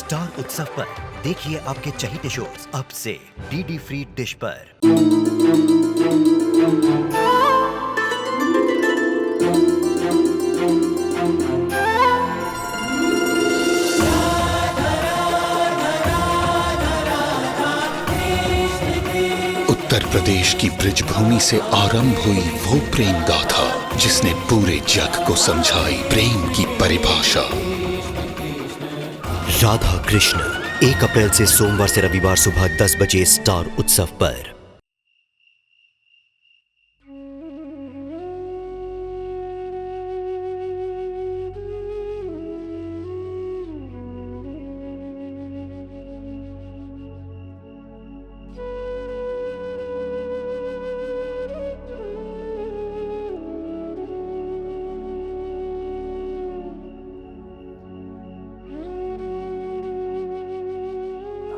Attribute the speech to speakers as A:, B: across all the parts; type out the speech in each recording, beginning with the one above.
A: Star उत्सव पर देखिए आपके चहीते शोज अब से डीडी फ्री डिश पर।
B: उत्तर प्रदेश की ब्रिजभूमि से आरंभ हुई वो प्रेम गाथा जिसने पूरे जग को समझाई प्रेम की परिभाषा।
A: राधा कृष्ण 1 अप्रैल से सोमवार से रविवार सुबह 10 बजे स्टार उत्सव पर।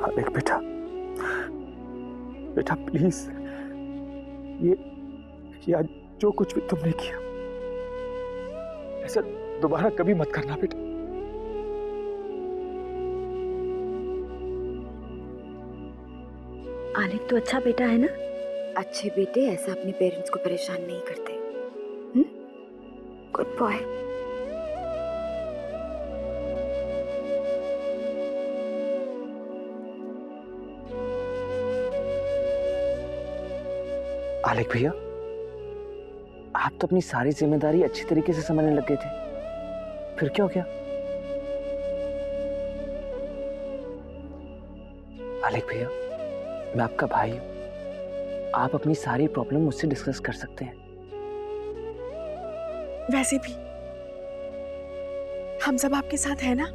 C: आलेख बेटा, बेटा प्लीज, ये आज जो कुछ भी तुमने किया ऐसा दोबारा कभी मत करना बेटा।
D: आलेख तो अच्छा बेटा है ना। अच्छे बेटे ऐसा अपने पेरेंट्स को परेशान नहीं करते। Good boy.
C: आलेख भैया, आप तो अपनी सारी जिम्मेदारी अच्छी तरीके से समझने लग गए थे, फिर क्या हो गया? आलेख भैया, मैं आपका भाई हूं, आप अपनी सारी प्रॉब्लम मुझसे डिस्कस कर सकते हैं।
E: वैसे भी हम सब आपके साथ है ना।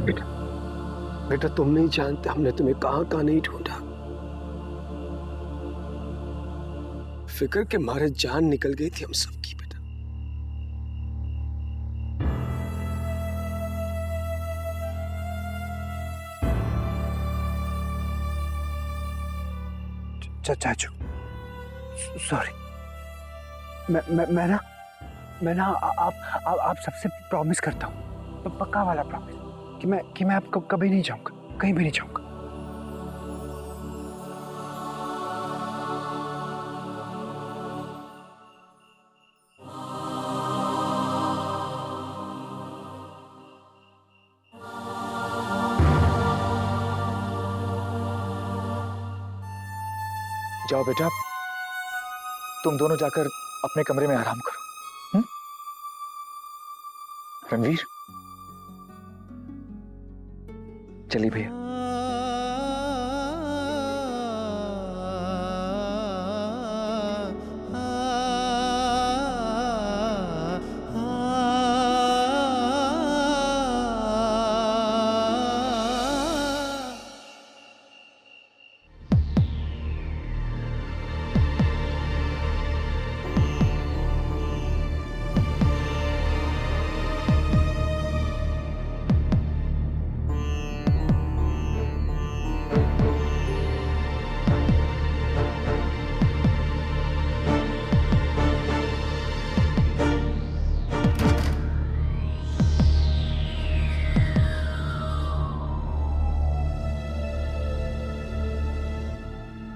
C: बेटा, बेटा तुम नहीं जानते हमने तुम्हें कहां कहां नहीं ढूंढा। फिक्र के मारे जान निकल गई थी हम सबकी बेटा। चाचू, सॉरी। मैं ना आप सबसे प्रॉमिस करता हूँ, पक्का वाला प्रॉमिस कि मैं आपको कभी नहीं जाऊंगा, कहीं भी नहीं जाऊंगा। जाओ बेटा, तुम दोनों जाकर अपने कमरे में आराम करो। रणवीर, चलिए भैया।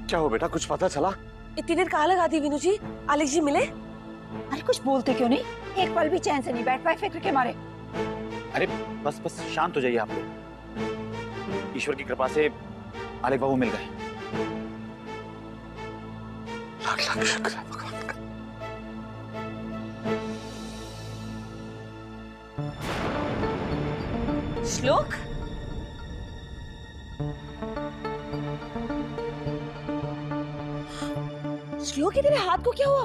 F: क्या हो बेटा, कुछ पता चला?
E: इतनी देर कहाँ लगा दी विनू जी? आलेख जी मिले?
G: अरे कुछ बोलते क्यों नहीं? एक पल भी चैन से नहीं बैठ पाए फिक्र के मारे।
F: अरे बस बस शांत हो जाइए आप लोग। ईश्वर की कृपा से आलेख बाबू मिल गए।
C: लाख लाख शुक्र है भगवान का।
E: श्लोक, श्लोक तेरे हाथ को क्या हुआ?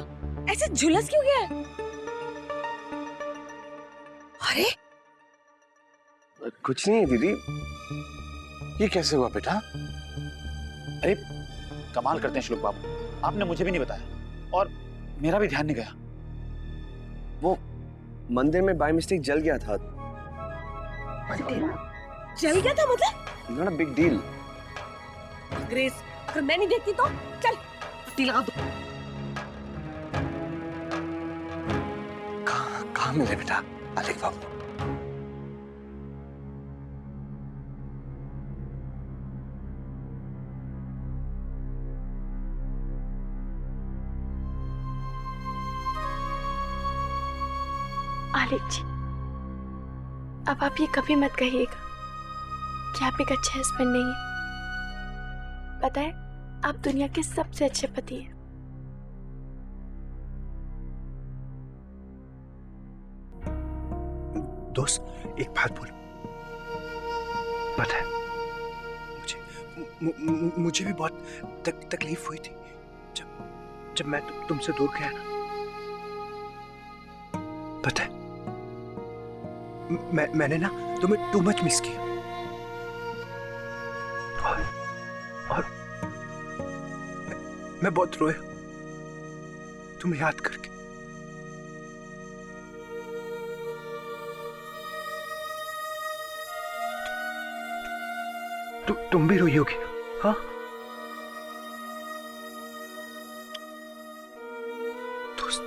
E: ऐसे झुलस क्यों गया है? अरे
F: कुछ नहीं है दीदी, ये कैसे हुआ बेटा? अरे कमाल करते हैं श्लोक बाबू, आपने मुझे भी नहीं बताया और मेरा भी ध्यान नहीं गया।
C: वो मंदिर में बाय मिस्टेक जल गया था।
E: जल गया था मतलब?
C: Not a big deal.
E: Grace, अगर मैं नहीं देखती तो चल पट्टी लगा दो।
C: कहाँ मिले बेटा आलिक बाबू?
H: आलिक जी, अब आप ये कभी मत कहिएगा कि आप एक अच्छे हस्बैंड नहीं हैं। पता है, आप दुनिया के सबसे अच्छे पति हैं।
C: दोस्त एक बात बोल, पता है मुझे भी बहुत तकलीफ हुई थी जब मैं तुमसे दूर गया ना। पता है मैंने ना तुम्हें टू मच मिस किया और मैं बहुत रोया तुम्हें याद करके। तुम भी रोई होगी, हाँ? दोस्त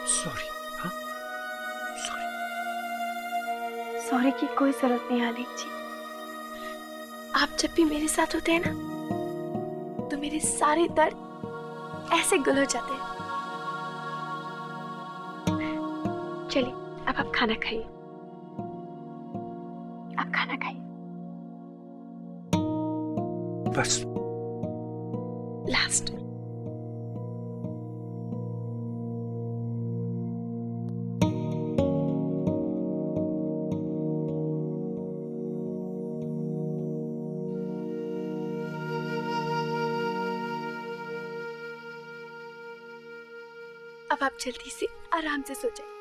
C: सॉरी, हाँ सॉरी।
H: सॉरी की कोई जरूरत नहीं आलिक जी। आप जब भी मेरे साथ होते हैं ना, तो मेरे सारे दर्द ऐसे गुल हो जाते हैं। चलिए अब आप खाना खाइए, आप खाना खाइए।
C: बस
H: लास्ट। अब आप जल्दी से आराम से सो जाइए।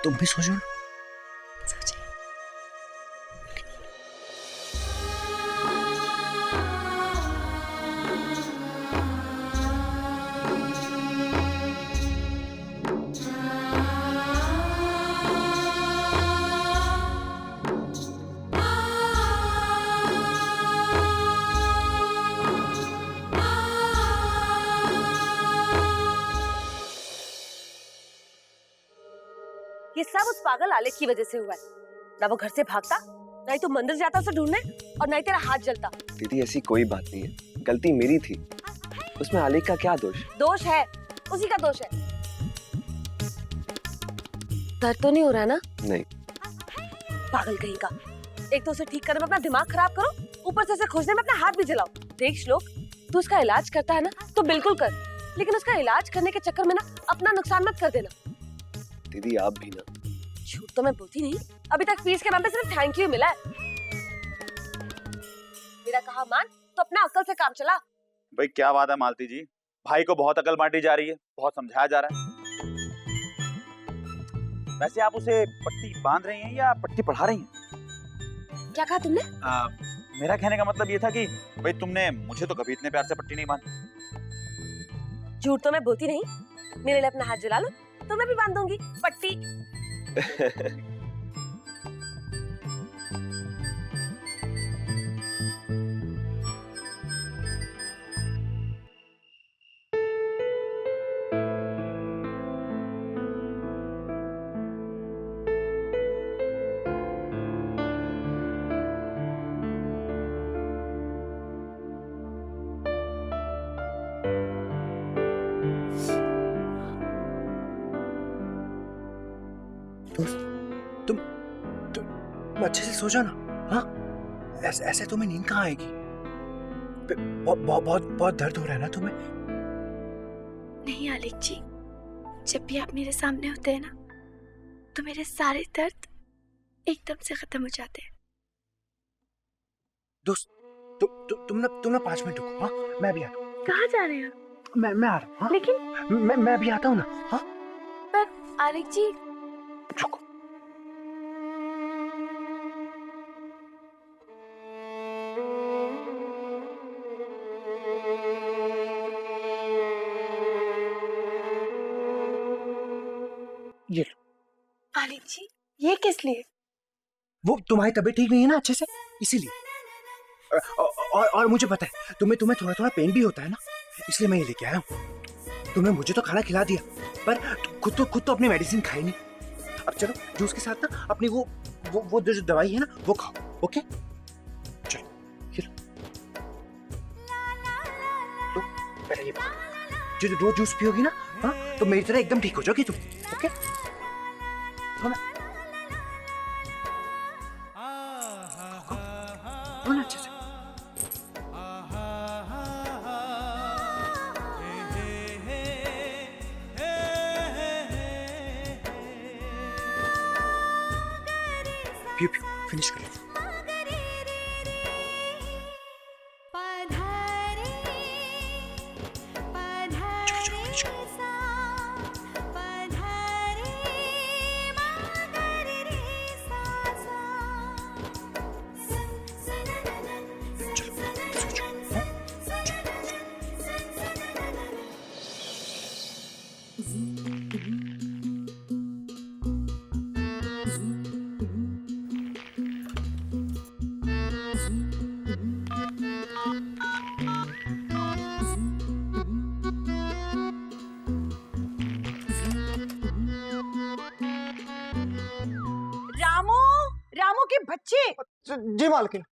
C: तुम भी सो जाओ ना।
H: सो जाइए।
E: ये सब उस पागल आलिक की वजह से हुआ है। ना वो घर से भागता, ना ही तू मंदिर जाता उसे ढूंढने, और ना ही तेरा हाथ जलता।
I: दीदी ऐसी कोई बात नहीं है, गलती मेरी थी। उसमें आलिक का क्या दोष?
E: दोष है, उसी का दोष है। दर्द तो नहीं हो रहा है ना?
I: नहीं।
E: पागल कहीं का। एक तो उसे ठीक करने में अपना दिमाग खराब करो, ऊपर से उसे खोजने में अपना हाथ भी जलाओ। देख श्लोक, तू उसका इलाज करता है ना तो बिल्कुल कर, लेकिन उसका इलाज करने के चक्कर में ना अपना नुकसान मत कर देना।
I: दीदी आप भी ना।
E: झूठ तो मैं बोलती नहीं, अभी तक फीस के नाम पे सिर्फ थैंक यू मिला है। मेरा कहा मान तो अपना अक्ल से काम चला।
F: भाई क्या बात है मालती जी, भाई को बहुत अकल बांटी जा रही है, बहुत समझाया जा रहा है। वैसे आप उसे पट्टी बांध रही हैं या पट्टी पढ़ा रही हैं?
E: क्या कहा तुमने?
F: मेरा कहने का मतलब ये था कि भाई तुमने मुझे तो कभी इतने प्यार से पट्टी नहीं बांधी।
E: झूठ तो मैं बोलती नहीं, मेरे लिए अपना हाथ जला लो तो मैं भी बांध दूंगी पट्टी।
C: तुम अच्छे से सो जाओ ना, हाँ? ऐसे तुम्हें नींद कहाँ आएगी? बहुत दर्द हो रहा है ना तुम्हें?
H: नहीं आलिक जी, जब भी आप मेरे सामने होते हैं ना, तो मेरे सारे दर्द एकदम से खत्म हो जाते हैं।
C: दोस्त तुम ना 5 मिनट रुको, हाँ? मैं भी आता हूँ।
H: कहाँ जा रहे हैं?
C: मैं आ रहा हूँ, हाँ?
H: लेकिन
C: मैं भी आता हूँ ना, हाँ?
H: पर आलिक जी,
C: रुको।
H: आलिक जी, ये किस लिए?
C: वो तुम्हारी तबीयत ठीक नहीं है ना अच्छे से, इसीलिए। और मुझे पता है तुम्हें थोड़ा थोड़ा पेन भी होता है ना, इसलिए मैं ये लेके आया हूँ। तुमने मुझे तो खाना खिला दिया, पर खुद तो अपनी मेडिसिन खाई नहीं। अब चलो जूस के साथ ना अपनी वो जो दवाई है ना वो खाओ, ओके? चलो ये लो। तो पहले ये जो रोज जूस पियोगी ना, हाँ, तो मेरी तरह एकदम ठीक हो जाओगी तुम, ओके? अच्छे से। पियो फिनिश कर लो।
G: रामू के बच्चे।
C: जी मालकिन।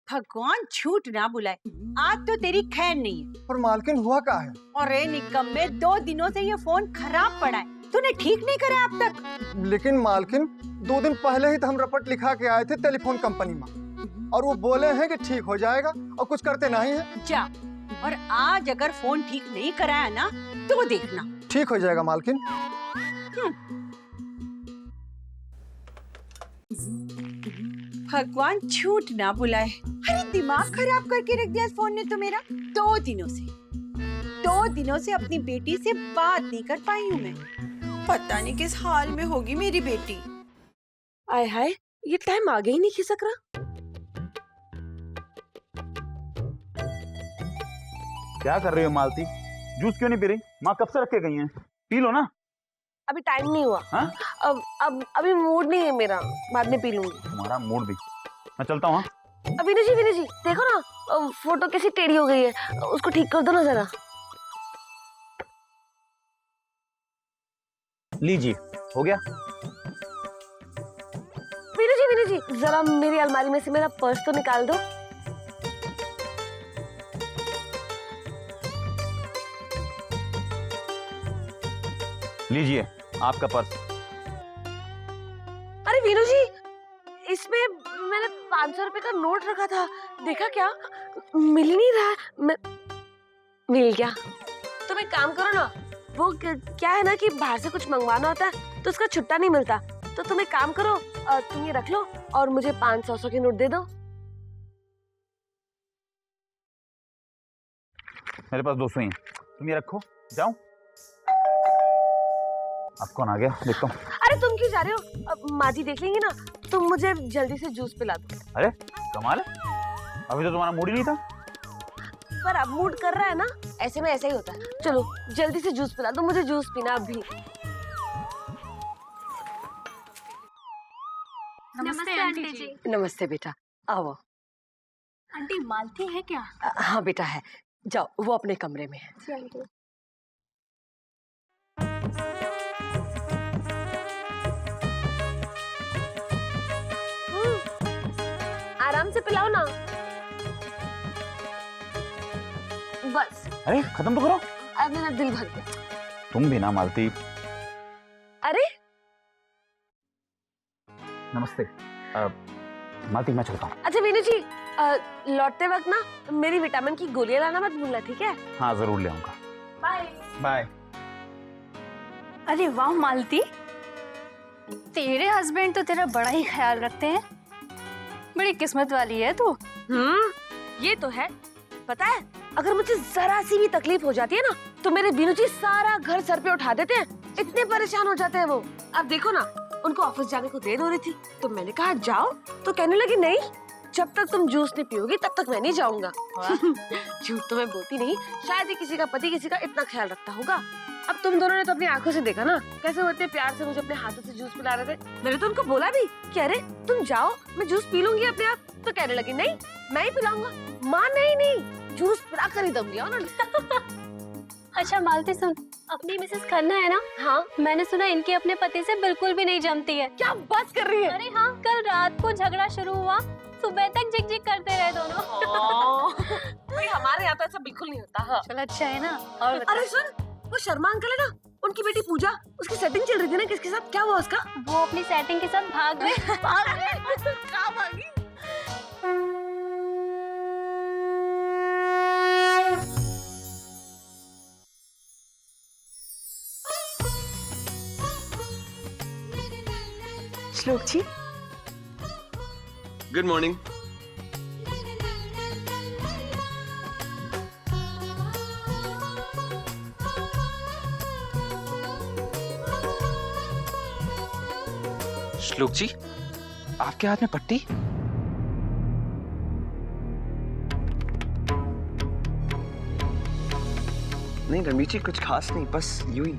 G: भगवान झूठ ना बुलाए, आज तो तेरी खैर नहीं है।
C: पर मालकिन हुआ क्या है?
G: अरे निकम्मे, 2 दिनों से ये फोन खराब पड़ा है, तूने ठीक नहीं करा अब तक।
J: लेकिन मालकिन 2 दिन पहले ही तो हम रपट लिखा के आए थे टेलीफोन कंपनी में, और वो बोले हैं कि ठीक हो जाएगा, और कुछ करते नहीं है।
G: जा, और आज अगर फोन ठीक नहीं कराया ना तो देखना
J: ठीक हो जाएगा मालकिन।
G: भगवान झूठ ना बुलाए। अरे दिमाग खराब करके रख दिया इस फोन ने तो मेरा। 2 दिनों से अपनी बेटी से बात नहीं कर पाई हूँ मैं। पता नहीं किस हाल में होगी मेरी बेटी।
E: आय हाय, ये टाइम आगे ही नहीं खिसक रहा।
F: क्या कर रही हो मालती? जूस क्यों नहीं पी रही? माँ कब से रख के गई हैं, पी लो ना।
E: अभी टाइम नहीं हुआ।
F: हाँ?
E: अब अभी मूड नहीं है मेरा, बाद में पी लूंगी।
F: तुम्हारा मूड भी। मैं चलता हूँ।
E: विनू जी देखो ना, फोटो कैसी टेढ़ी हो गई है, उसको ठीक कर दो ना जरा।
F: लीजिए, हो गया।
E: विनू जी जरा मेरी अलमारी में से मेरा पर्स तो निकाल दो।
F: लीजिए आपका पर्स।
E: अरे विनू जी, इसमें मैंने 500 रुपए का नोट रखा था, देखा क्या? मिल नहीं रहा। मिल गया। तुम एक काम करो ना, वो क्या है ना कि बाहर से कुछ मंगवाना होता है तो उसका छुट्टा नहीं मिलता, तो तुम एक काम करो, तुम ये रख लो और मुझे 500 के नोट दे दो।
F: मेरे पास 200 ही हैं, तुम ये रखो। जाओ। अब कौन आ गया देखता हूँ।
E: अरे तुम क्यों जा रहे हो? माँ जी देख लेंगे ना, तुम मुझे जल्दी से जूस पिला दो।
F: अरे कमाल है, अभी तो तुम्हारा मूड ही नहीं था।
E: पर अब मूड कर रहा है ना, ऐसे में ऐसा ही होता है। चलो जल्दी से जूस पिला दो, मुझे जूस पीना अभी।
H: नमस्ते आंटी जी।
E: नमस्ते बेटा, आओ।
H: आंटी मालती है क्या?
E: हाँ बेटा है, जाओ, वो अपने कमरे में है।
H: चलिए।
E: आराम से पिलाओ ना, बस।
F: अरे खत्म तो करो।
E: अब मेरा दिल भर गया।
F: तुम भी ना मालती।
E: अरे
F: नमस्ते। मालती मैं चलता हूँ।
E: अच्छा विनू जी, लौटते वक्त ना मेरी विटामिन की गोलियां लाना मत भूलना, ठीक है?
F: हाँ जरूर ले आऊंगा।
E: Bye
F: bye.
H: अरे वाह मालती, तेरे हस्बैंड तो तेरा बड़ा ही ख्याल रखते हैं। बड़ी किस्मत वाली है तू।
E: ये तो है। पता है, अगर मुझे जरा सी भी तकलीफ हो जाती है ना तो मेरे बीनू जी सारा घर सर पे उठा देते हैं, इतने परेशान हो जाते हैं वो। अब देखो ना, उनको ऑफिस जाने को देर हो रही थी तो मैंने कहा जाओ, तो कहने लगी नहीं, जब तक तुम जूस नहीं पियोगी तब तक मैं नहीं जाऊंगा। झूठ तो मैं बोलती नहीं, शायद ही किसी का पति किसी का इतना ख्याल रखता होगा। अब तुम दोनों ने तो अपनी आंखों से देखा ना कैसे वो इतने प्यार से मुझे अपने हाथों से जूस पिला रहे थे। मैंने तो उनको बोला भी कि अरे तुम जाओ, मैं जूस पी लूंगी अपने आप। तो कहने लगी नहीं मैं ही पिलाऊंगा। माँ नहीं जूस पिला कर ही दम लिया उन्होंने।
K: अच्छा मालती सुन, अपनी मिसेस खन्ना है ना?
E: हाँ
K: मैंने सुना इनके अपने पति से बिल्कुल भी नहीं जमती है।
E: क्या बात कर रही है?
K: अरे हाँ, कल रात को झगड़ा शुरू हुआ, सुबह तक झिक-झिक करते रहे दोनों।
E: भाई हमारे यहाँ तो ऐसा बिल्कुल नहीं होता। हाँ
K: चलो अच्छा है ना। और
E: अरे सुन, वो शर्मा अंकल है ना, उनकी बेटी पूजा, उसकी सेटिंग चल रही थी ना किसके साथ, क्या हुआ उसका?
K: वो अपनी सेटिंग के साथ भाग गए।
E: कहाँ भागी?
C: श्लोक जी,
I: गुड मॉर्निंग।
F: श्लोक जी, आपके हाथ में पट्टी?
I: नहीं रणवीर जी, कुछ खास नहीं, बस यूं ही।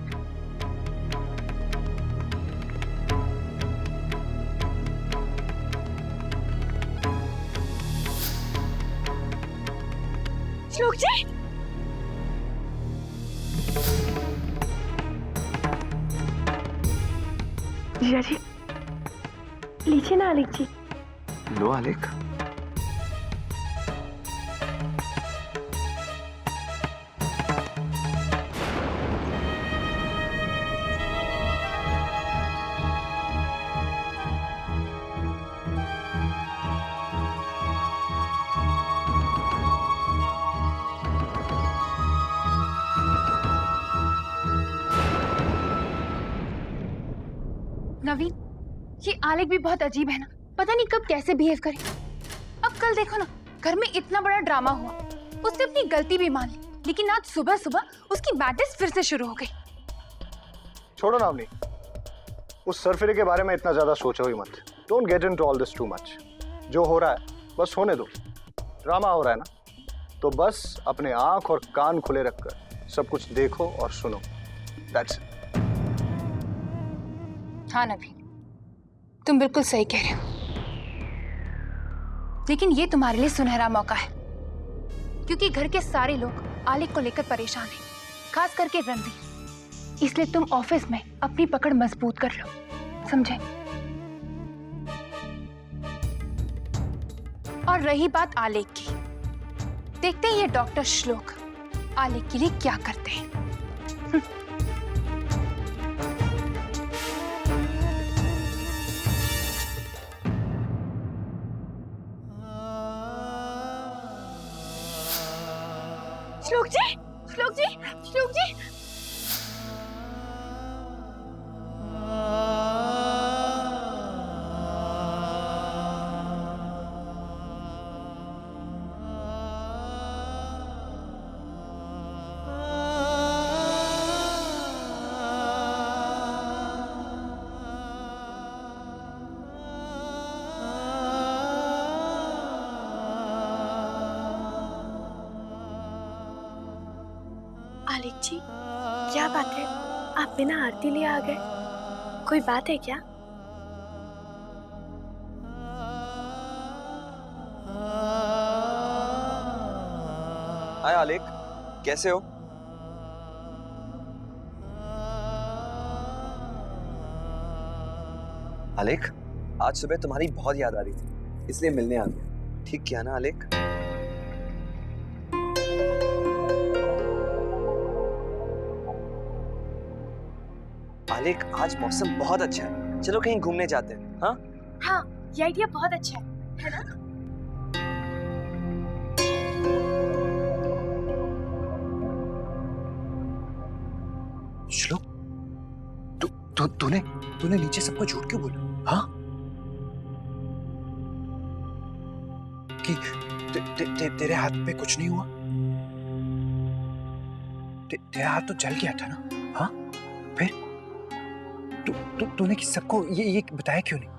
E: श्लोक जी,
H: जीजा जी, लीजिए ना आलिक जी।
I: लो आलेख।
H: नवीन, ये आलेख भी बहुत अजीब है ना, पता नहीं कब कैसे बिहेव करे। अब कल देखो ना, घर में इतना बड़ा ड्रामा हुआ, उसने अपनी गलती भी मान ली, लेकिन आज सुबह सुबह उसकी बैटिस फिर से शुरू हो गई।
J: छोड़ो ना अवनी, उस सरफिरे के बारे में इतना ज्यादा सोचो ही मत। Don't get into all this too much. जो हो रहा है बस होने दो। ड्रामा हो रहा है ना, तो बस अपने आंख और कान खुले रखकर सब कुछ देखो और सुनो। That's it.
H: हाँ नवीन, तुम बिल्कुल सही कह रहे हो, लेकिन ये तुम्हारे लिए सुनहरा मौका है, क्योंकि घर के सारे लोग आलिक को लेकर परेशान हैं, खास करके रणवीर। इसलिए तुम ऑफिस में अपनी पकड़ मजबूत कर लो, समझे? और रही बात आलेख की, देखते हैं ये डॉक्टर श्लोक आलेख के लिए क्या करते हैं। श्लोक जी, श्लोक जी, श्लोक जी। आलिक जी, क्या बात है, आप बिना आरती लिए आ गए? कोई बात है क्या?
I: हाय आलेख, कैसे हो? आलेख, आज सुबह तुम्हारी बहुत याद आ रही थी, इसलिए मिलने आ गया। ठीक किया ना आलेख? आलेख, आज मौसम बहुत अच्छा है, चलो कहीं घूमने जाते हैं। हाँ
H: हाँ, ये आइडिया बहुत अच्छा है ना?
C: श्लोक, तूने नीचे सबको झूठ क्यों बोला? हाँ, कि तेरे हाथ पे कुछ नहीं हुआ? तेरा हाथ तो जल गया था ना? हाँ, फिर तूने सबको ये बताया क्यों नहीं?